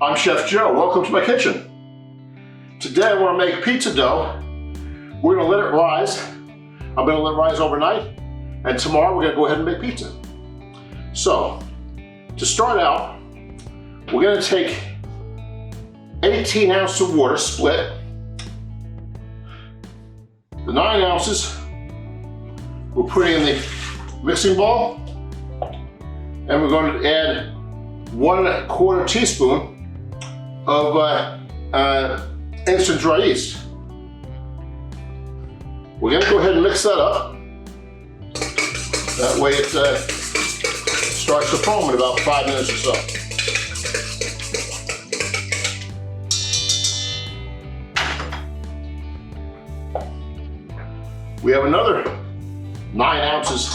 I'm Chef Joe. Welcome to my kitchen. Today I want to make pizza dough. We're going to let it rise. I'm going to let it rise overnight, and tomorrow we're going to go ahead and make pizza. So, to start out, we're going to take 18 ounces of water split. The 9 ounces we're putting in the mixing bowl, and we're going to add 1/4 teaspoon of instant dry yeast. We're going to go ahead and mix that up. That way it starts to foam in about 5 minutes or so. We have another 9 ounces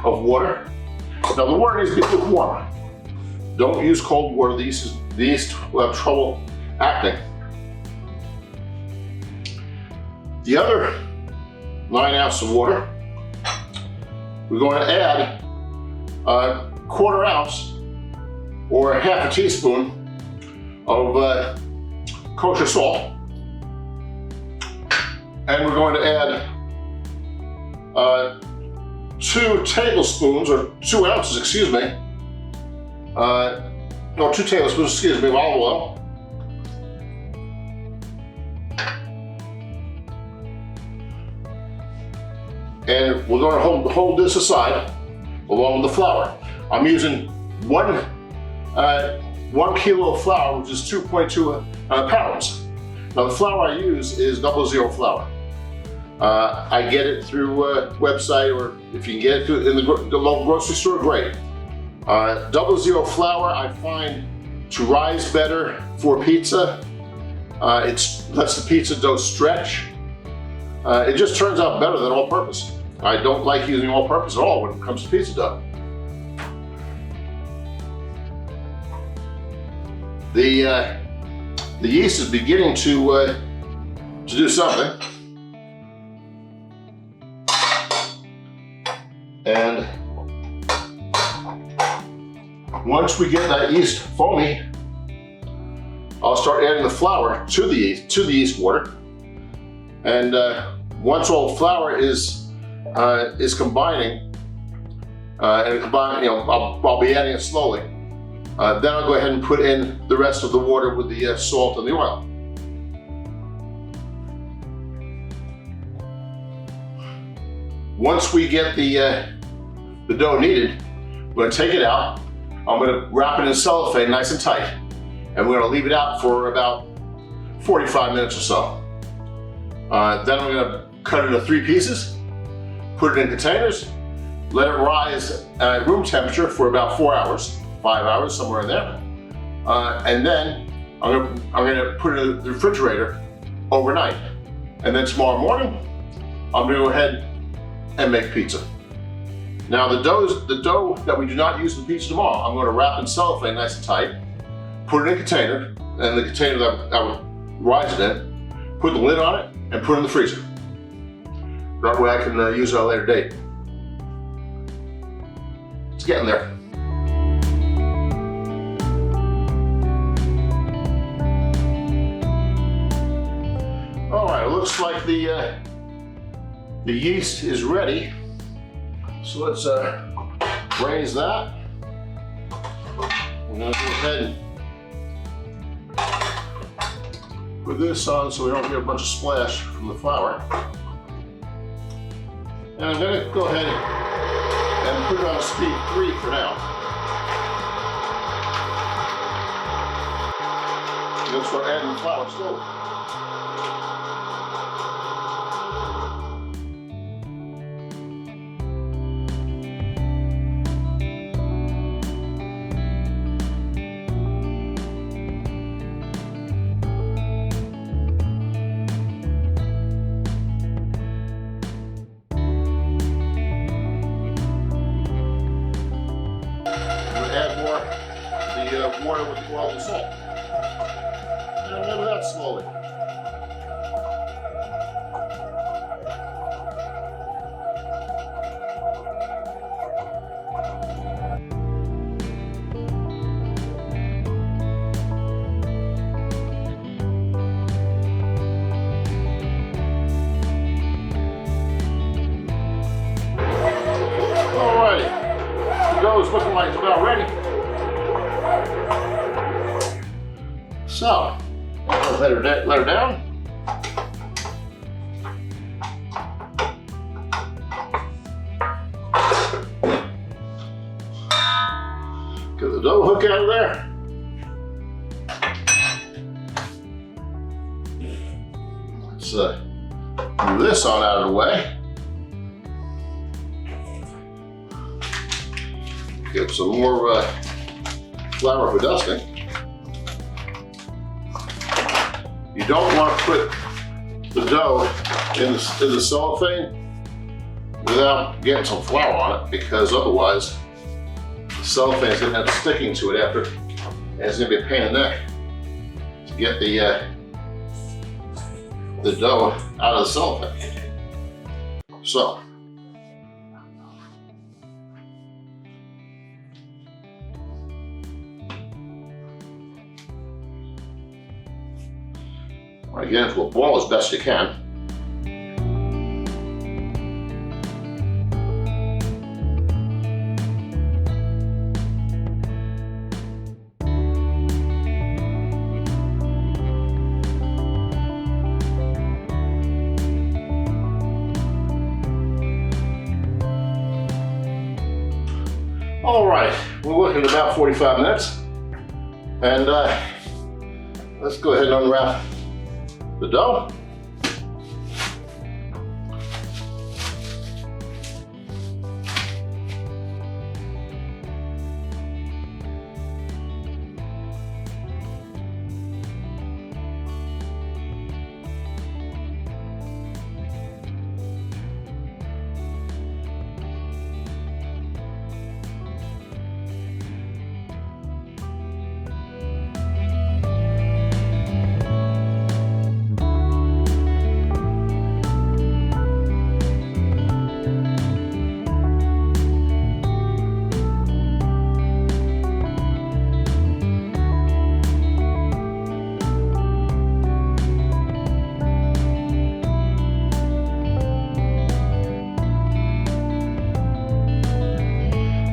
of water. Now the water needs to be lukewarm. Don't use cold water. The yeast will have trouble acting. The other 9 ounces of water, we're going to add 1/4 ounce or 1/2 teaspoon of kosher salt. And we're going to add 2 tablespoons, or 2 ounces, excuse me, no, 2 tablespoons, excuse me, of olive oil. And we're going to hold this aside along with the flour. I'm using 1 kilo of flour, which is 2.2 pounds. Now the flour I use is 00 flour. I get it through a website, or if you can get it in the local grocery store, great. 00 flour I find to rise better for pizza. It lets the pizza dough stretch. It just turns out better than all-purpose. I don't like using all-purpose at all when it comes to pizza dough. The yeast is beginning to do something. And once we get that yeast foamy, I'll start adding the flour to the yeast water. And once all the flour is combining, I'll be adding it slowly. Then I'll go ahead and put in the rest of the water with the salt and the oil. Once we get the dough kneaded, we're going to take it out. I'm going to wrap it in cellophane nice and tight, and we're going to leave it out for about 45 minutes or so. Then I'm going to cut it into 3 pieces, put it in containers, let it rise at room temperature for about 4 hours, 5 hours, somewhere in there. And then I'm going to put it in the refrigerator overnight. And then tomorrow morning, I'm going to go ahead and make pizza. Now the dough that we do not use in pizza tomorrow, I'm going to wrap in cellophane nice and tight, put it in a container, and the container that I would rise it in, put the lid on it, and put it in the freezer. That way I can use it at a later date. It's getting there. All right, it looks like the yeast is ready. So let's raise that. We're going to go ahead and put this on so we don't get a bunch of splash from the flour. And I'm going to go ahead and put it on speed 3 for now. I'm going to start adding the flour slowly. Water with the oil and salt. And remember that slowly. is looking like it's about ready. So, let her down. Get the dough hook out of there. Let's move this on out of the way. Get some more flour for dusting. You don't want to put the dough in the cellophane without getting some flour on it, because otherwise the cellophane is going to have sticking to it after, and it's going to be a pain in the neck to get the dough out of the cellophane. So, get into a ball as best you can. All right, we're looking at about 45 minutes, and let's go ahead and unwrap the dough.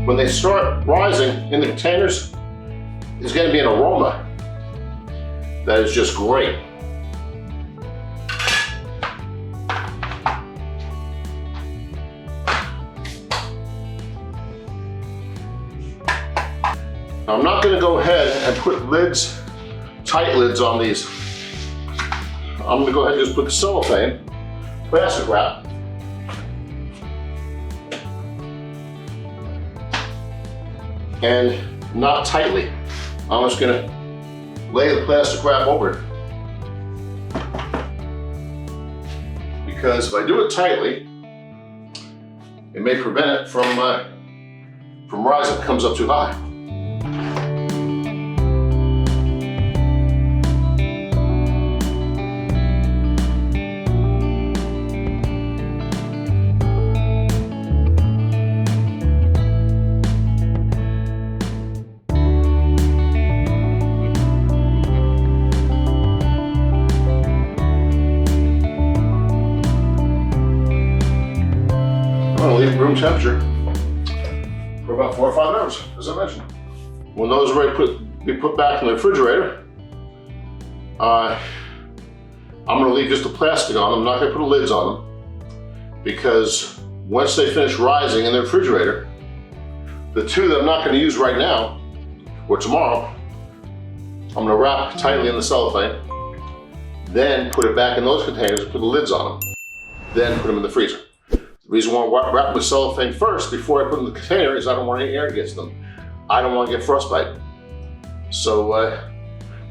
When they start rising in the containers, there's going to be an aroma that is just great. Now, I'm not going to go ahead and put lids, tight lids on these. I'm going to go ahead and just put the cellophane, plastic wrap, and not tightly. I'm just gonna lay the plastic wrap over it. Because if I do it tightly, it may prevent it from rising if it comes up too high. I'm going to leave room temperature for about 4 or 5 hours, as I mentioned. When those are ready to be put back in the refrigerator, I'm going to leave just the plastic on them. I'm not going to put lids on them, because once they finish rising in the refrigerator, the two that I'm not going to use right now or tomorrow, I'm going to wrap tightly in the cellophane, then put it back in those containers and put the lids on them, then put them in the freezer. The reason why I wrap them with cellophane first before I put them in the container is I don't want any air to get to them. I don't want to get frostbite. So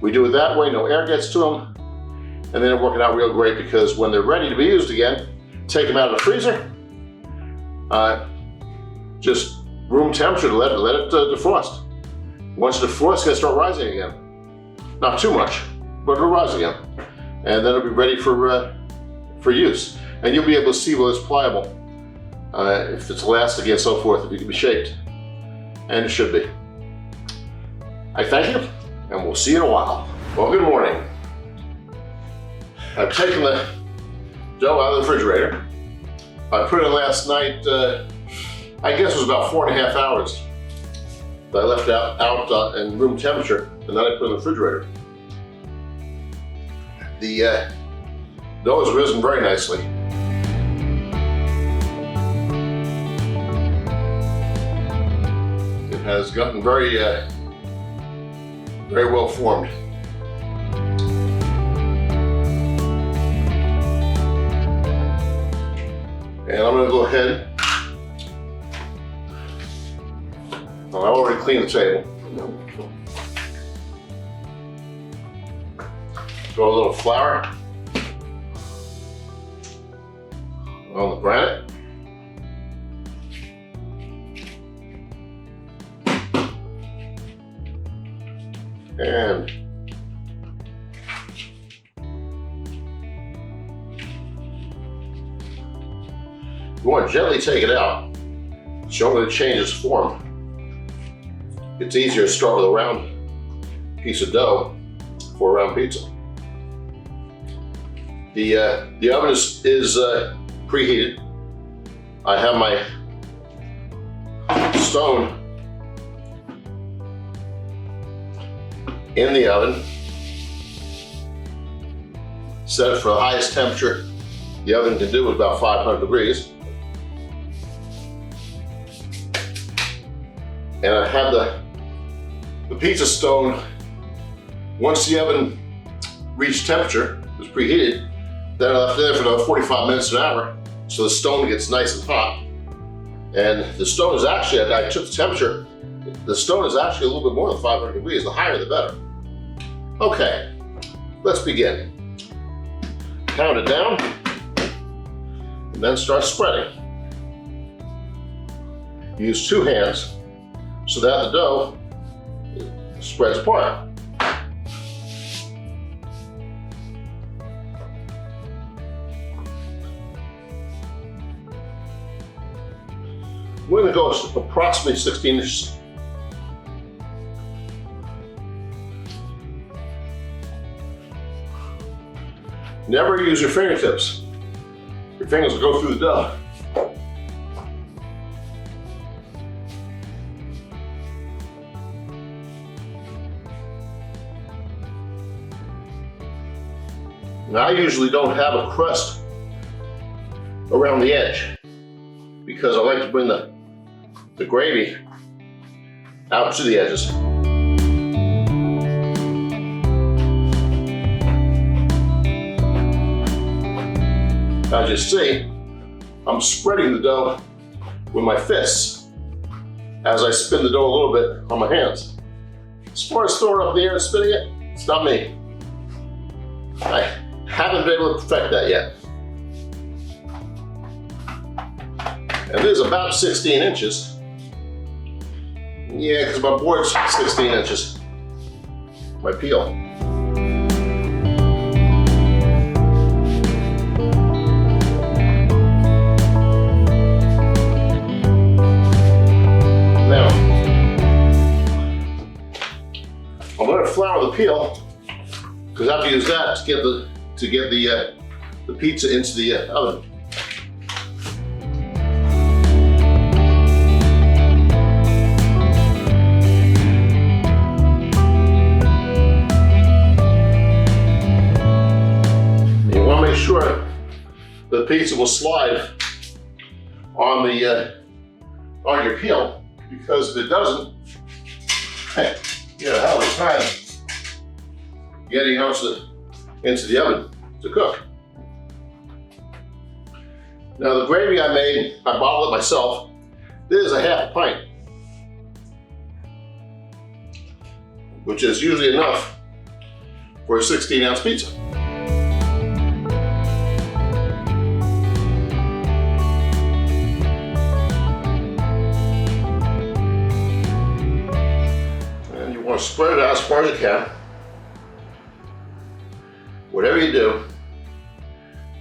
we do it that way, no air gets to them, and then they're working out real great, because when they're ready to be used again, take them out of the freezer, just room temperature to let it defrost. Once it defrosts, it's going to start rising again. Not too much, but it'll rise again. And then it'll be ready for use. And you'll be able to see whether it's pliable, if it's elastic and so forth, if it can be shaped. And it should be. I thank you, and we'll see you in a while. Well, good morning. I've taken the dough out of the refrigerator. I put it in last night, I guess it was about 4.5 hours I left out in room temperature, and then I put it in the refrigerator. The dough has risen very nicely. It has gotten very well formed. And I'm going to go ahead. Well, I already cleaned the table. Throw a little flour on the granite. And you want to gently take it out, so when it changes form. It's easier to start with a round piece of dough for a round pizza. The oven is preheated. I have my stone in the oven, set it for the highest temperature the oven can do, is about 500 degrees. And I have the pizza stone, once the oven reached temperature, it was preheated, then I left it there for about 45 minutes to an hour, so the stone gets nice and hot. And the stone is actually, I took the temperature, the stone is actually a little bit more than 500 degrees, the higher the better. Okay, let's begin. Pound it down, and then start spreading. Use 2 hands so that the dough spreads apart. We're going to go approximately 16 inches. Never use your fingertips. Your fingers will go through the dough. Now, I usually don't have a crust around the edge because I like to bring the gravy out to the edges. As you see, I'm spreading the dough with my fists as I spin the dough a little bit on my hands. As far as throwing it up in the air and spinning it, it's not me. I haven't been able to perfect that yet. And this is about 16 inches. Yeah, because my board's 16 inches. My peel. Now, I'm going to flour the peel because I have to use that to get the pizza into the oven. Sure the pizza will slide on your peel, because if it doesn't, you know, hell of a time getting into the oven to cook. Now the gravy I made, I bottled it myself. This is a half pint, which is usually enough for a 16-ounce pizza. Spread it out as far as you can. Whatever you do,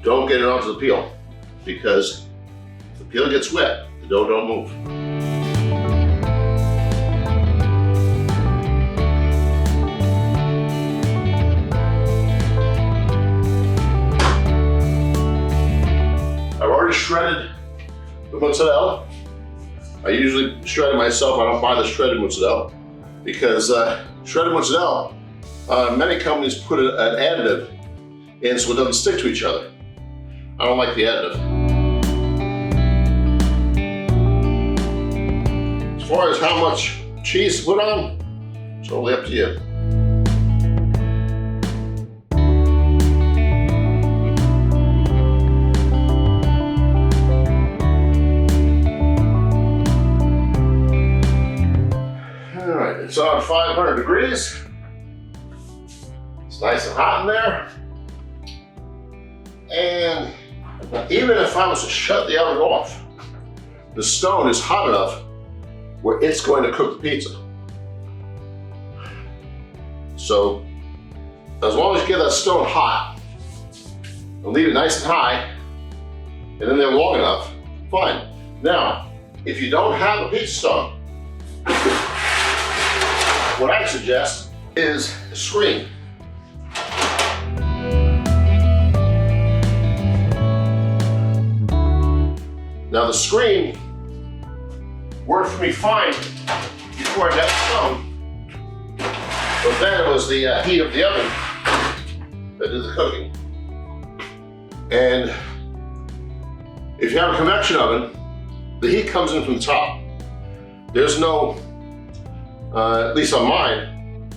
don't get it onto the peel, because if the peel gets wet, the dough don't move. I've already shredded the mozzarella. I usually shred it myself. I don't buy the shredded mozzarella because shredded mozzarella, many companies put an additive in so it doesn't stick to each other. I don't like the additive. As far as how much cheese to put on, it's totally up to you. Alright, it's on 500 degrees. It's nice and hot in there. And even if I was to shut the oven off, the stone is hot enough where it's going to cook the pizza. So, as long as you get that stone hot and leave it nice and high, and in there long enough, fine. Now, if you don't have a pizza stone, what I suggest is a screen. Now the screen worked for me fine before I got the stone, but then it was the heat of the oven that did the cooking. And if you have a convection oven, the heat comes in from the top. There's no, at least on mine,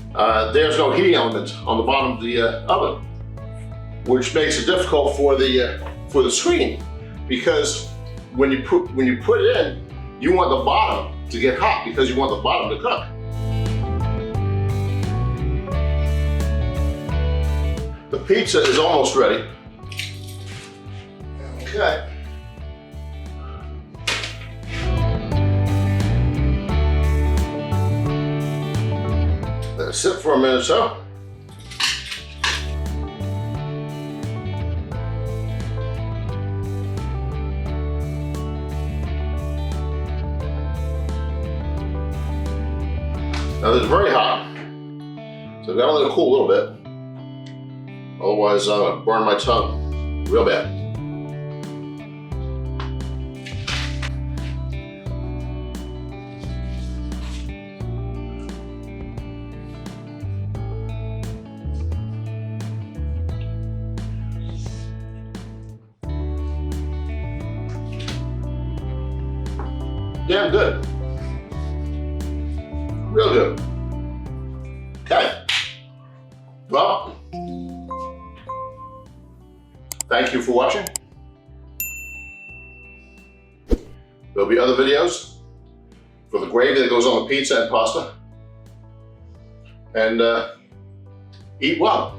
there's no heating element on the bottom of the oven, which makes it difficult for the screen, because when you put it in, you want the bottom to get hot because you want the bottom to cook. The pizza is almost ready. Okay. Let it sit for a minute or so. Now this is very hot, so I've got to let it cool a little bit. Otherwise, I'm going to burn my tongue real bad. Damn good. Real good. Okay. Well, thank you for watching. There'll be other videos for the gravy that goes on the pizza and pasta. And eat well.